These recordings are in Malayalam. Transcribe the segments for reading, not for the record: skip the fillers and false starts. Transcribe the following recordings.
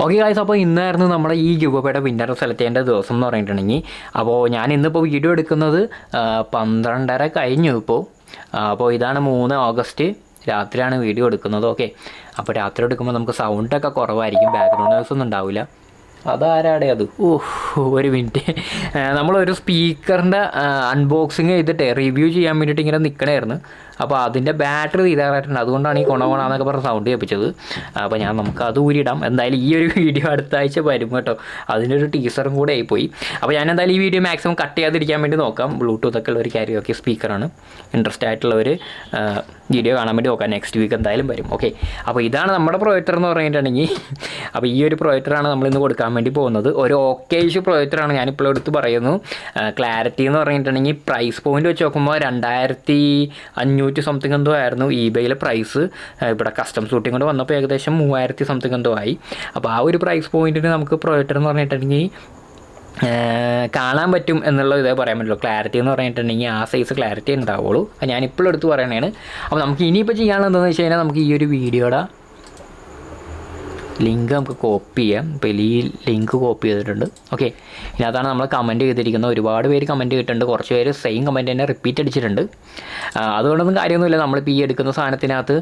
ഓക്കെ ഗായ്സ്, അപ്പോൾ ഇന്നായിരുന്നു നമ്മുടെ ഈ ഗിവ് വിന്നർ സെലക്ട് ചെയ്യേണ്ട ദിവസം എന്ന് പറഞ്ഞിട്ടുണ്ടെങ്കിൽ. അപ്പോൾ ഞാൻ ഇന്നിപ്പോൾ വീഡിയോ എടുക്കുന്നത് 12:30 കഴിഞ്ഞു ഇപ്പോൾ. അപ്പോൾ ഇതാണ് 3 ഓഗസ്റ്റ് രാത്രിയാണ് വീഡിയോ എടുക്കുന്നത്. ഓക്കെ, അപ്പോൾ രാത്രി എടുക്കുമ്പോൾ നമുക്ക് സൗണ്ടൊക്കെ കുറവായിരിക്കും, ബാക്ക്ഗ്രൗണ്ട് നോയ്സ് ഒന്നും ഉണ്ടാവില്ല. അതാരാടെ അത്? ഒരു മിനിറ്റ്, നമ്മളൊരു സ്പീക്കറിൻ്റെ അൺബോക്സിങ് ചെയ്തിട്ട് റിവ്യൂ ചെയ്യാൻ വേണ്ടിയിട്ട് ഇങ്ങനെ നിൽക്കണമായിരുന്നു. അപ്പോൾ അതിൻ്റെ ബാറ്ററി തീരാറായിട്ടുണ്ട്, അതുകൊണ്ടാണ് ഈ കൊണകൊണാന്നൊക്കെ പറഞ്ഞ് സൗണ്ട് കേൾപ്പിച്ചത്. അപ്പോൾ നമുക്ക് അത് ഊരിടാം. എന്തായാലും ഈ ഒരു വീഡിയോ അടുത്ത ആഴ്ച വരും കേട്ടോ, അതിനൊരു ടീസറും കൂടെ ആയിപ്പോയി. അപ്പോൾ ഞാൻ എന്തായാലും ഈ വീഡിയോ മാക്സിമം കട്ട് ചെയ്യാതിരിക്കാൻ വേണ്ടി നോക്കാം. ബ്ലൂടൂത്തൊക്കെ ഉള്ള ഒരു കാരിയോക്കെ സ്പീക്കറാണ്. ഇൻട്രസ്റ്റ് ആയിട്ടുള്ളവർ വീഡിയോ കാണാൻ വേണ്ടി നോക്കാം. നെക്സ്റ്റ് വീക്ക് എന്തായാലും വരും. ഓക്കെ, അപ്പോൾ ഇതാണ് നമ്മുടെ പ്രൊജക്ടർ എന്ന് പറഞ്ഞിട്ടുണ്ടെങ്കിൽ. അപ്പോൾ ഈ ഒരു പ്രൊജക്ടറാണ് നമ്മളിന്ന് കൊടുക്കാൻ വേണ്ടി പോകുന്നത്. ഒരു ഓക്കേഷ് പ്രൊജക്ടറാണ് ഞാനിപ്പോൾ എടുത്ത് പറയുന്നു. ക്ലാരിറ്റി എന്ന് പറഞ്ഞിട്ടുണ്ടെങ്കിൽ പ്രൈസ് പോയിന്റ് വെച്ച് നോക്കുമ്പോൾ 2500 സംതിങ് എന്തോ ആയിരുന്നു ഇബേയിലെ പ്രൈസ്. ഇവിടെ കസ്റ്റംസ് ഷൂട്ടിംഗ് കൊണ്ട് വന്നപ്പോൾ ഏകദേശം 3000 സംതിങ് എന്തോ ആയി. അപ്പോൾ ആ ഒരു പ്രൈസ് പോയിന്റിന് നമുക്ക് പ്രൊജക്ടർ എന്ന് പറഞ്ഞിട്ടുണ്ടെങ്കിൽ കാണാൻ പറ്റും എന്നുള്ള ഇതേ പറയാൻ പറ്റുള്ളൂ. ക്ലാരിറ്റി എന്ന് പറഞ്ഞിട്ടുണ്ടെങ്കിൽ ആ സൈസ് ക്ലാരിറ്റി ഉണ്ടാവുള്ളൂ. ഞാനിപ്പോഴും എടുത്ത് പറയണതാണ്. അപ്പോൾ നമുക്ക് ഇനിയിപ്പോൾ ചെയ്യാനുള്ളത് എന്താണെന്ന് വെച്ച് കഴിഞ്ഞാൽ, നമുക്ക് ഈ ഒരു വീഡിയോയുടെ ലിങ്ക് നമുക്ക് കോപ്പി ചെയ്യാം. ഇപ്പോൾ ഈ ലിങ്ക് കോപ്പി ചെയ്തിട്ടുണ്ട്. ഓക്കെ, ഇതിനകത്താണ് നമ്മൾ കമൻറ്റ് ചെയ്തിരിക്കുന്നത്. ഒരുപാട് പേര് കമൻറ്റ് ചെയ്തിട്ടുണ്ട്, കുറച്ച് പേര് സെയിം കമൻറ്റ് തന്നെ റിപ്പീറ്റ് അടിച്ചിട്ടുണ്ട്. അതുകൊണ്ടൊന്നും കാര്യമൊന്നുമില്ല. നമ്മളിപ്പോൾ ഈ എടുക്കുന്ന സാധനത്തിനകത്ത്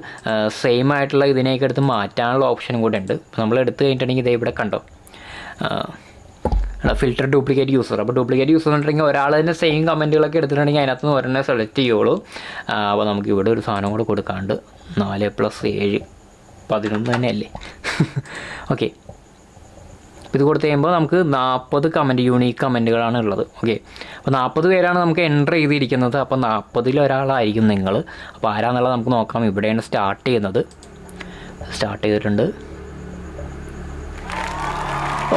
സെയിം ആയിട്ടുള്ള ഇതിനെയൊക്കെ എടുത്ത് മാറ്റാനുള്ള ഓപ്ഷനും കൂടെ ഉണ്ട്. ഇപ്പോൾ നമ്മൾ എടുത്ത് കഴിഞ്ഞിട്ടുണ്ടെങ്കിൽ ഇതേ ഇവിടെ കണ്ടോ, ഫിൽറ്റർ ഡ്യൂപ്ലിക്കേറ്റ് യൂസർ. അപ്പോൾ ഡ്യൂപ്ലിക്കേറ്റ് യൂസർ എന്നുണ്ടെങ്കിൽ ഒരാൾ തന്നെ സെയിം കമൻറ്റുകളൊക്കെ എടുത്തിട്ടുണ്ടെങ്കിൽ അതിനകത്ത് നിന്ന് ഒരെണ്ണം സെലക്ട് ചെയ്യുള്ളൂ. അപ്പോൾ നമുക്ക് ഇവിടെ ഒരു സാധനം കൂടെ കൊടുക്കാണ്ട് 4+7 11 തന്നെയല്ലേ. ഓക്കെ, ഇത് കൊടുത്തു കഴിയുമ്പോൾ നമുക്ക് 40 കമൻറ്റ് യൂണീക്ക് കമൻറ്റുകളാണ് ഉള്ളത്. ഓക്കെ, അപ്പോൾ 40 പേരാണ് നമുക്ക് എൻ്റർ ചെയ്തിരിക്കുന്നത്. അപ്പോൾ 40-ൽ ഒരാളായിരിക്കും നിങ്ങൾ. അപ്പോൾ ആരാന്നുള്ളത് നമുക്ക് നോക്കാം. ഇവിടെയാണ് സ്റ്റാർട്ട് ചെയ്യുന്നത്. സ്റ്റാർട്ട് ചെയ്തിട്ടുണ്ട്.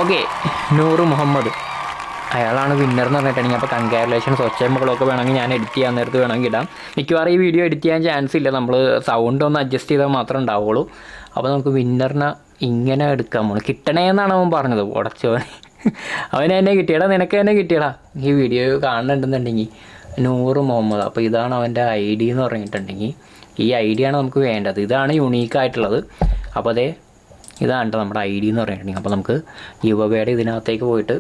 ഓക്കെ, നൂറ് മുഹമ്മദ് അയാളാണ് വിന്നർ എന്ന് പറഞ്ഞിട്ടുണ്ടെങ്കിൽ. അപ്പോൾ കൺഗ്രാജുലേഷൻസ്. ഒച്ചയമ്പകളൊക്കെ വേണമെങ്കിൽ ഞാൻ എഡിറ്റ് ചെയ്യാൻ നേരത്ത് വേണമെങ്കിൽ ഇടാം. മിക്കവാറും ഈ വീഡിയോ എഡിറ്റ് ചെയ്യാൻ ചാൻസ് ഇല്ല, നമ്മൾ സൗണ്ട് ഒന്ന് അഡ്ജസ്റ്റ് ചെയ്താൽ മാത്രമേ ഉണ്ടാവുള്ളൂ. അപ്പോൾ നമുക്ക് വിന്നറിനെ ഇങ്ങനെ എടുക്കാൻ പോകണം. കിട്ടണേന്നാണ് അവൻ പറഞ്ഞത്. ഉടച്ചവൻ അവന് എന്നെ കിട്ടിയടാ, നിനക്ക് എന്നെ കിട്ടിയടാ. ഈ വീഡിയോ കാണുന്നുണ്ടെന്നുണ്ടെങ്കിൽ നൂറ് മുഹമ്മദ്. അപ്പോൾ ഇതാണ് അവൻ്റെ ID എന്ന് പറഞ്ഞിട്ടുണ്ടെങ്കിൽ. ഈ ID ആണ് നമുക്ക് വേണ്ടത്. ഇതാണ് യുണീക്കായിട്ടുള്ളത്. അപ്പോൾ ഇതാണ് നമ്മുടെ ID എന്ന് പറഞ്ഞിട്ടുണ്ടെങ്കിൽ. അപ്പോൾ നമുക്ക് യുവയുടെ ഇതിനകത്തേക്ക് പോയിട്ട്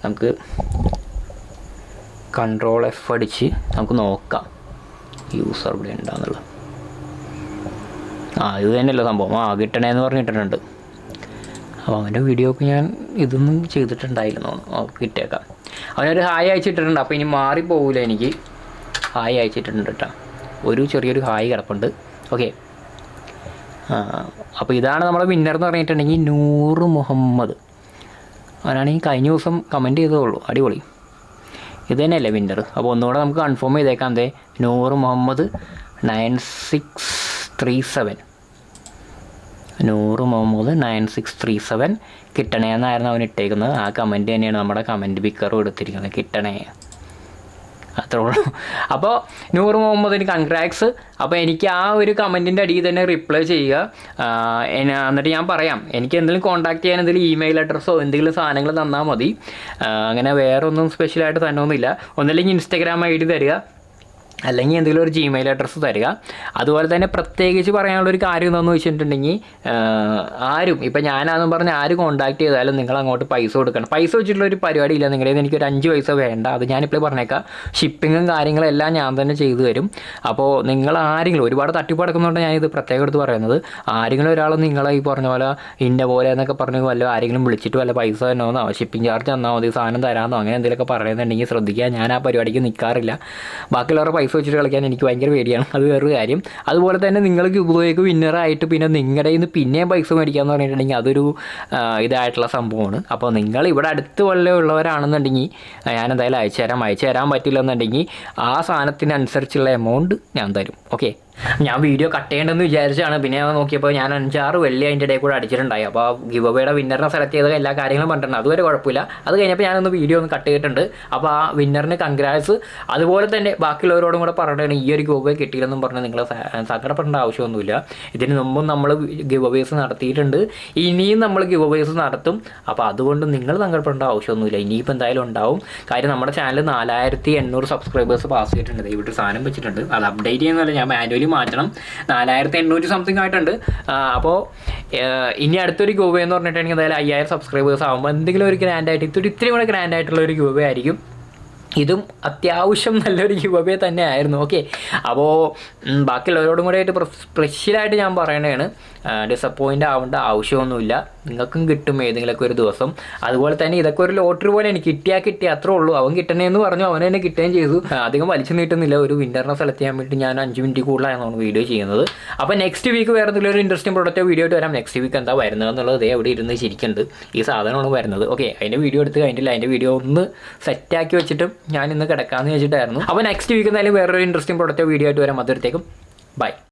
നമുക്ക് Ctrl+F അടിച്ച് നമുക്ക് നോക്കാം യൂസർ ഇവിടെ ഉണ്ടാകുന്നുള്ളത്. ഇത് തന്നെയല്ല സംഭവം. കിട്ടണേന്ന് പറഞ്ഞിട്ടുണ്ട്. അപ്പോൾ അവൻ്റെ വീഡിയോ ഒക്കെ ഞാൻ ഇതൊന്നും ചെയ്തിട്ടുണ്ടായിരുന്നു. കിട്ടിയേക്കാം. അവനൊരു ഹായ് അയച്ചിട്ടിട്ടുണ്ട്. അപ്പോൾ ഇനി മാറിപ്പോകില്ല, എനിക്ക് ഹായ് അയച്ചിട്ടുണ്ട് കേട്ടോ. ഒരു ചെറിയൊരു ഹായ് കിടപ്പുണ്ട്. ഓക്കെ, അപ്പോൾ ഇതാണ് നമ്മുടെ വിന്നർ എന്ന് പറഞ്ഞിട്ടുണ്ടെങ്കിൽ നൂറ് മുഹമ്മദ്. അവനാണെങ്കിൽ കഴിഞ്ഞ ദിവസം കമൻറ്റ് ചെയ്തതുള്ളൂ. അടിപൊളി. ഇത് തന്നെയല്ലേ വിന്നർ. അപ്പോൾ ഒന്നുകൂടെ നമുക്ക് കൺഫേം ചെയ്തേക്കാം. നൂറ് മുഹമ്മദ് 9637. നൂറ് മുഹമ്മദ് 9637 കിട്ടണേ എന്നായിരുന്നു അവൻ ഇട്ടേക്കുന്നത്. ആ കമൻറ്റ് തന്നെയാണ് നമ്മുടെ കമൻറ്റ് പിക്കറും എടുത്തിരിക്കുന്നത്. കിട്ടണേ, അത്രേ ഉള്ളൂ. അപ്പോൾ നൂറ് മുഹമ്മദിന് കൺഗ്രാറ്റ്സ്. അപ്പോൾ എനിക്ക് ആ ഒരു കമൻറ്റിൻ്റെ അടിയിൽ തന്നെ റിപ്ലൈ ചെയ്യുക. എന്നിട്ട് ഞാൻ പറയാം, എനിക്ക് എന്തെങ്കിലും കോൺടാക്ട് ചെയ്യാൻ എന്തെങ്കിലും ഇമെയിൽ അഡ്രസ്സോ എന്തെങ്കിലും സാധനങ്ങൾ തന്നാൽ മതി. അങ്ങനെ വേറെ ഒന്നും സ്പെഷ്യലായിട്ട് തന്നൊന്നുമില്ല. ഒന്നല്ലെങ്കിൽ Instagram ID തരിക, അല്ലെങ്കിൽ എന്തെങ്കിലും ഒരു Gmail അഡ്രസ്സ് തരിക. അതുപോലെ തന്നെ പ്രത്യേകിച്ച് പറയാനുള്ളൊരു കാര്യം എന്താണെന്ന് വെച്ചിട്ടുണ്ടെങ്കിൽ, ആരും ഇപ്പം ഞാനാണെന്ന് പറഞ്ഞ് ആര് കോൺടാക്ട് ചെയ്താലും നിങ്ങൾ അങ്ങോട്ട് പൈസ കൊടുക്കണം. പൈസ വെച്ചിട്ടുള്ളൊരു പരിപാടിയില്ല. നിങ്ങളുടെ എനിക്കൊരു 5 പൈസ വേണ്ട. അത് ഞാനിപ്പോൾ പറഞ്ഞേക്കാം. ഷിപ്പിങ്ങും കാര്യങ്ങളെല്ലാം ഞാൻ തന്നെ ചെയ്തു തരും. അപ്പോൾ നിങ്ങൾ ആരെങ്കിലും ഒരുപാട് തട്ടിപ്പടക്കുന്നുണ്ട്, ഞാനിത് പ്രത്യേകം എടുത്ത് പറയുന്നത്. ആരെങ്കിലും ഒരാൾ നിങ്ങളെ ഈ പറഞ്ഞ പോലെ ഇന്ന പോലെ എന്നൊക്കെ പറഞ്ഞ് വല്ല ആരെങ്കിലും വിളിച്ചിട്ട് വല്ല പൈസ തന്നോന്നോ ഷിപ്പിംഗ് ചാർജ് തന്നാൽ മതി, സാധനം തരാമെന്നോ അങ്ങനെ എന്തെങ്കിലുമൊക്കെ പറയുന്നുണ്ടെങ്കിൽ ശ്രദ്ധിക്കുക. ഞാൻ ആ പരിപാടിക്ക് നിൽക്കാറില്ല. ബാക്കിയുള്ളവരുടെ പൈസ വെച്ചിട്ട് കളിക്കാൻ എനിക്ക് ഭയങ്കര പേടിയാണ്. അത് വേറൊരു കാര്യം. അതുപോലെ തന്നെ നിങ്ങൾ ഗിവ്അവേക്ക് വിന്നറായിട്ട് പിന്നെ നിങ്ങളുടെ കയ്യിൽ നിന്ന് പിന്നെയും പൈസ മേടിക്കാമെന്ന് പറഞ്ഞിട്ടുണ്ടെങ്കിൽ അതൊരു ഇതായിട്ടുള്ള സംഭവമാണ്. അപ്പോൾ നിങ്ങൾ ഇവിടെ അടുത്ത് വല്ല ഉള്ളവരാണെന്നുണ്ടെങ്കിൽ ഞാൻ എന്തായാലും അയച്ചു തരാൻ പറ്റില്ലെന്നുണ്ടെങ്കിൽ ആ സാധനത്തിനനുസരിച്ചുള്ള എമൗണ്ട് ഞാൻ തരും. ഓക്കെ, ഞാൻ വീഡിയോ കട്ട് ചെയ്യേണ്ടെന്ന് വിചാരിച്ചാണ്. പിന്നെ നോക്കിയപ്പോൾ ഞാൻ 5-6 വെള്ളി അതിൻ്റെ ഇടയിൽ കൂടെ അടിച്ചിട്ടുണ്ടായി. അപ്പോൾ ആ ഗിവവേയുടെ വിന്നറിനെ സെലക്ട് ചെയ്ത എല്ലാ കാര്യങ്ങളും പറഞ്ഞിട്ടുണ്ട്. അതുവരെ കുഴപ്പമില്ല. അത് കഴിഞ്ഞപ്പോൾ ഞാനൊന്ന് വീഡിയോ ഒന്ന് കട്ട് ചെയ്തിട്ടുണ്ട്. അപ്പോൾ ആ വിന്നറിന് കൺഗ്രാറ്റ്സ്. അതുപോലെ തന്നെ ബാക്കിയുള്ളവരോടും കൂടെ പറഞ്ഞിട്ടാണ് ഈ ഒരു ഗിവവേ കിട്ടിയില്ലെന്നും പറഞ്ഞ് നിങ്ങൾ സങ്കടപ്പെടേണ്ട ആവശ്യമൊന്നുമില്ല. ഇതിന് മുമ്പും നമ്മൾ ഗിവവേസ് നടത്തിയിട്ടുണ്ട്, ഇനിയും നമ്മൾ ഗിവവേസ് നടത്തും. അപ്പോൾ അതുകൊണ്ട് നിങ്ങൾ സങ്കടപ്പെടേണ്ട ആവശ്യമൊന്നുമില്ല. ഇനിയിപ്പോൾ എന്തായാലും ഉണ്ടാവും. കാര്യം നമ്മുടെ ചാനൽ 4800 സബ്സ്ക്രൈബേഴ്സ് പാസ് ചെയ്തിട്ടുണ്ട്. ഇവിടെ ഒരു സാധനം വെച്ചിട്ടുണ്ട്. അത് അപ്ഡേറ്റ് ചെയ്യുന്നതല്ല, ഞാൻ മാനുവലി കൂടി മാറ്റണം. 4800 സംതിങ് ആയിട്ടുണ്ട്. അപ്പോൾ ഇനി അടുത്തൊരു ഗൂവേ എന്ന് പറഞ്ഞിട്ടുണ്ടെങ്കിൽ എന്തായാലും 5000 സബ്സ്ക്രൈബേഴ്സ് ആകുമ്പോൾ എന്തെങ്കിലും ഒരു ഗ്രാൻഡായിട്ട് ഇത്തിരി കൂടെ ഗ്രാൻഡായിട്ടുള്ള ഒരു ഗൂവേ ആയിരിക്കും. ഇതും അത്യാവശ്യം നല്ലൊരു ഗിവവേ തന്നെ ആയിരുന്നു. ഓക്കെ, അപ്പോൾ ബാക്കിയുള്ളവരോടും കൂടെ ആയിട്ട് സ്പെഷ്യലായിട്ട് ഞാൻ പറയണതാണ്, ഡിസപ്പോയിൻ്റ് ആവേണ്ട ആവശ്യമൊന്നുമില്ല. നിങ്ങൾക്കും കിട്ടും ഏതെങ്കിലുമൊക്കെ ഒരു ദിവസം. അതുപോലെ തന്നെ ഇതൊക്കെ ഒരു ലോട്ടറി പോലെ എനിക്ക് കിട്ടിയ അത്രേ ഉള്ളൂ. അവൻ കിട്ടണേന്ന് പറഞ്ഞു, അവൻ തന്നെ കിട്ടുകയും ചെയ്തു. അധികം വലിച്ചു നീട്ടുന്നില്ല. ഒരു വിൻ്ററിനെ സെലക്ട് ചെയ്യാൻ വേണ്ടി ഞാൻ 5 മിനിറ്റ് കൂടുതലായിരുന്നു വീഡിയോ ചെയ്യുന്നത്. അപ്പോൾ നെക്സ്റ്റ് വീക്ക് വേറെ എന്തെങ്കിലും ഒരു ഇൻട്രസ്റ്റിംഗ് പ്രൊഡക്റ്റ് വീഡിയോ ആയിട്ട് വരാം. നെക്സ്റ്റ് വീക്ക് എന്താ വരുന്നത് എന്നുള്ളത് എവിടെ ഇരുന്ന് ശരിക്കുന്നുണ്ട്. ഈ സാധനമാണ് വരുന്നത്. ഓക്കെ, അതിൻ്റെ വീഡിയോ എടുത്ത് കഴിഞ്ഞില്ല. അതിൻ്റെ വീഡിയോ ഒന്ന് സെറ്റാക്കി വെച്ചിട്ടും ഞാൻ ഇന്ന് കിടക്കാമെന്ന് വെച്ചിട്ടായിരുന്നു. അപ്പോൾ നെക്സ്റ്റ് വീക്ക് എന്തായാലും വേറൊരു ഇൻട്രസ്റ്റിംഗ് പ്രൊഡക്റ്റ് വീഡിയോ ആയിട്ട് വരാം. അതൊരുത്തേക്കും ബൈ.